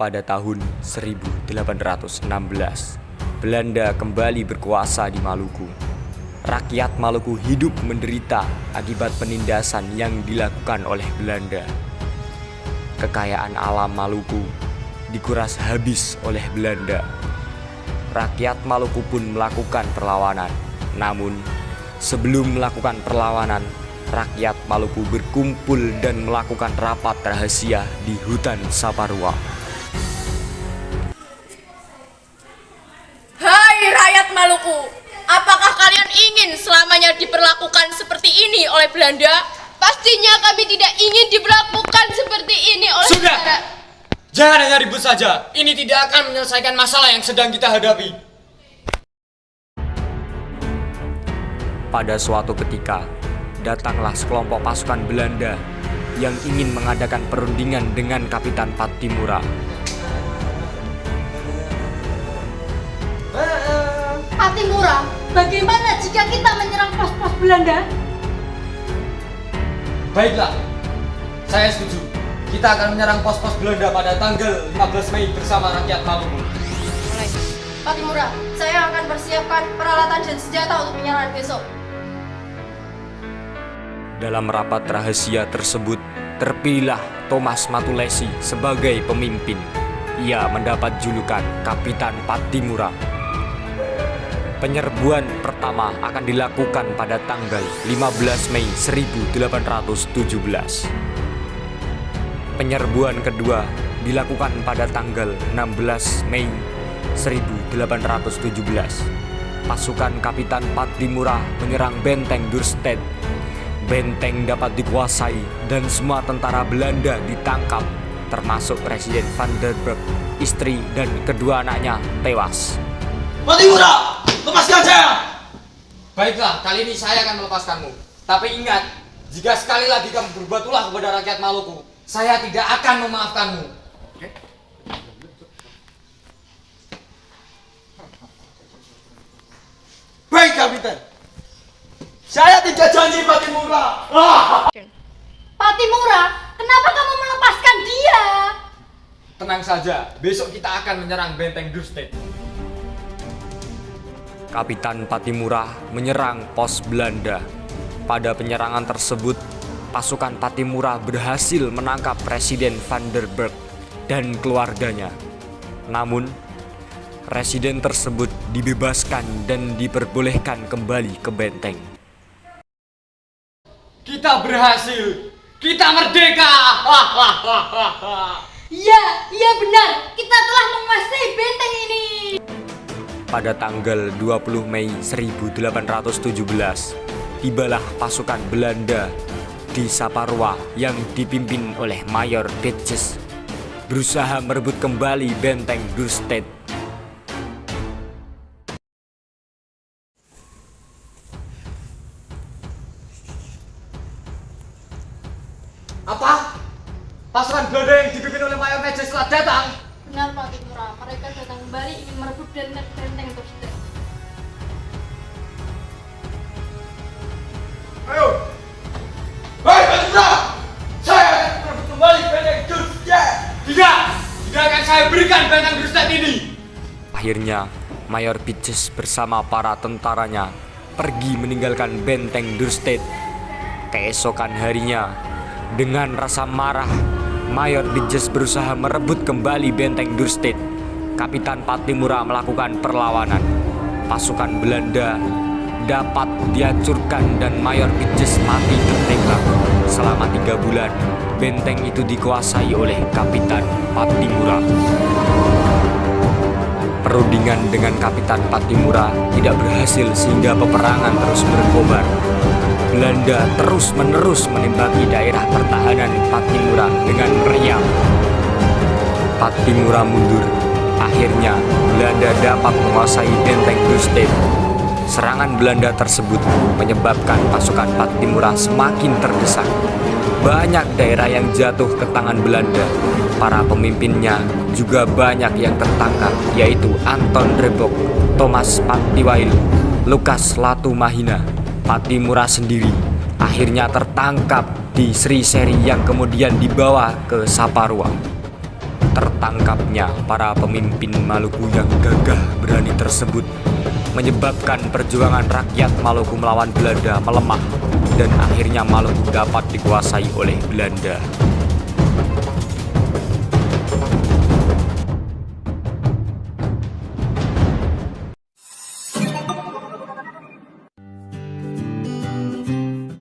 Pada tahun 1816, Belanda kembali berkuasa di Maluku. Rakyat Maluku hidup menderita akibat penindasan yang dilakukan oleh Belanda. Kekayaan alam Maluku dikuras habis oleh Belanda. Rakyat Maluku pun melakukan perlawanan. Namun, sebelum melakukan perlawanan, rakyat Maluku berkumpul dan melakukan rapat rahasia di hutan Saparua. Hai rakyat Maluku, apakah kalian ingin selamanya diperlakukan seperti ini oleh Belanda? Pastinya kami tidak ingin diperlakukan seperti ini oleh Sudah! Belanda. Jangan hanya ribut saja. Ini tidak akan menyelesaikan masalah yang sedang kita hadapi. Pada suatu ketika, datanglah sekelompok pasukan Belanda yang ingin mengadakan perundingan dengan Kapitan Pattimura. Pattimura, bagaimana jika kita menyerang pos-pos Belanda? Baiklah, saya setuju. Kita akan menyerang pos-pos Belanda pada tanggal 15 Mei bersama rakyat Maluku. Pattimura, saya akan persiapkan peralatan dan senjata untuk penyerangan besok. Dalam rapat rahasia tersebut, terpilihlah Thomas Matulesi sebagai pemimpin. Ia mendapat julukan Kapitan Pattimura. Penyerbuan pertama akan dilakukan pada tanggal 15 Mei 1817. Penyerbuan kedua dilakukan pada tanggal 16 Mei 1817. Pasukan Kapitan Pattimura menyerang benteng Dorstad. Benteng dapat dikuasai dan semua tentara Belanda ditangkap, termasuk Presiden Van der Burg, istri dan kedua anaknya tewas. Pattimura, lepaskan saya! Baiklah, kali ini saya akan melepaskanmu. Tapi ingat, jika sekali lagi kamu berbuat ulah kepada rakyat Maluku, saya tidak akan memaafkanmu. Baik, Kapitan. Saya tidak janji Pattimura. Pattimura, kenapa kamu melepaskan dia? Tenang saja, besok kita akan menyerang benteng Dorstad. Kapitan Pattimura menyerang pos Belanda. Pada penyerangan tersebut, pasukan Pattimura berhasil menangkap Presiden Van der Burg dan keluarganya. Namun, Presiden tersebut dibebaskan dan diperbolehkan kembali ke benteng. Kita berhasil. Kita merdeka. Iya benar, kita telah menguasai benteng ini. Pada tanggal 20 Mei 1817, tibalah pasukan Belanda di Saparua yang dipimpin oleh Mayor Pitjes berusaha merebut kembali benteng Dorstad. Apa? Pasukan Belanda yang dipimpin oleh Mayor Pitjes telah datang. Benar Pattimura, mereka datang kembali ingin merebut benteng Dorstad. Ayo. Baik, Pattimura. Saya akan merebut kembali benteng Dorstad. Tidak akan saya berikan benteng Dorstad ini. Akhirnya, Mayor Pitjes bersama para tentaranya pergi meninggalkan benteng Dorstad. Keesokan harinya, dengan rasa marah, Mayor Pitjes berusaha merebut kembali benteng Dorstad. Kapitan Pattimura melakukan perlawanan. Pasukan Belanda dapat dihancurkan dan Mayor Pitjes mati tertembak. Selama 3 bulan, benteng itu dikuasai oleh Kapitan Pattimura. Perundingan dengan Kapitan Pattimura tidak berhasil sehingga peperangan terus berkobar. Belanda terus-menerus menembaki daerah pertahanan Pattimura dengan meriam. Pattimura mundur. Akhirnya, Belanda dapat menguasai benteng Dorstad. Serangan Belanda tersebut menyebabkan pasukan Pattimura semakin terdesak. Banyak daerah yang jatuh ke tangan Belanda. Para pemimpinnya juga banyak yang tertangkap, yaitu Anton Rebok, Thomas Pattiwail, Lukas Latumahina. Pattimura sendiri akhirnya tertangkap di Sri Seri yang kemudian dibawa ke Saparua. Tertangkapnya para pemimpin Maluku yang gagah berani tersebut menyebabkan perjuangan rakyat Maluku melawan Belanda melemah dan akhirnya Maluku dapat dikuasai oleh Belanda.